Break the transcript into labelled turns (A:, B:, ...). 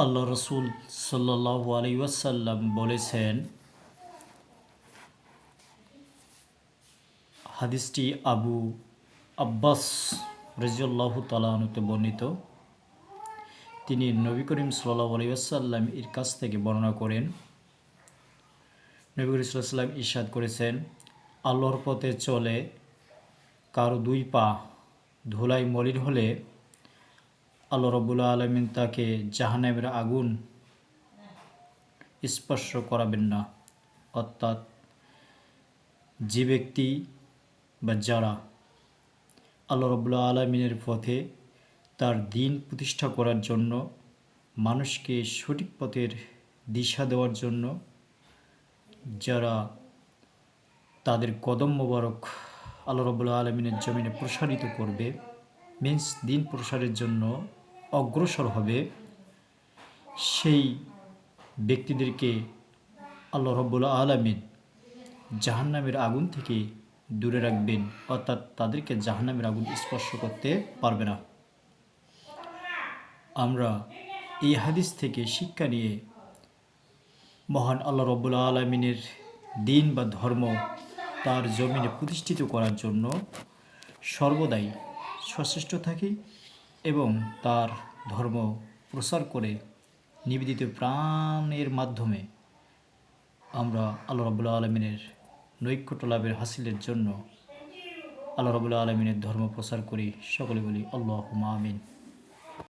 A: আল্লাহ রসুল সাল্লাল্লাহু আলাইহি ওয়াসাল্লাম বলেছেন, হাদিসটি আবু আব্বাস রাদিয়াল্লাহু তাআলা আনহু বর্ণিত। তিনি নবী করিম সাল্লাল্লাহু আলাইহি ওয়াসাল্লাম এর কাছ থেকে বর্ণনা করেন। নবী করিম সাল্লাল্লাহু আলাইহি ওয়াসাল্লাম ইরশাদ করেছেন, আল্লাহর পথে চলে কারো দুই পা ধুলায় মলিন হলে আল্লাহ রাব্বুল আলামিন তাকে জাহান্নামের আগুন স্পর্শ করাবেন না। অর্থাৎ যে ব্যক্তি বা যারা আল্লাহ রাব্বুল আলামিনের পথে তার দ্বীন প্রতিষ্ঠা করার জন্য, মানুষকে সঠিক পথের দিশা দেওয়ার জন্য যারা তাদের কদম মোবারক আল্লাহ রাব্বুল আলামিনের জমিনে প্রসারিত করবে, মিন্স দ্বীন প্রসারের জন্য অগ্রসর হবে, সেই ব্যক্তিদেরকে আল্লাহ রাব্বুল আলামিন জাহান্নামের আগুন থেকে দূরে রাখবেন। অর্থাৎ তাদেরকে জাহান্নামের আগুন স্পর্শ করতে পারবে না। আমরা এই হাদিস থেকে শিক্ষা নিয়ে মহান আল্লাহ রাব্বুল আলামিনের দ্বীন বা ধর্ম তার জমিনে প্রতিষ্ঠিত করার জন্য সর্বদাই সচেষ্ট থাকি এবং তার ধর্ম প্রচার করে নিবেদিত প্রাণের মাধ্যমে আমরা আল্লাহ রাব্বুল আলামিনের নৈকট্য লাভের হাসিলের জন্য আল্লাহ রাব্বুল আলামিনের ধর্ম প্রচার করি। সকলে বলি আল্লাহুম্মা আমিন।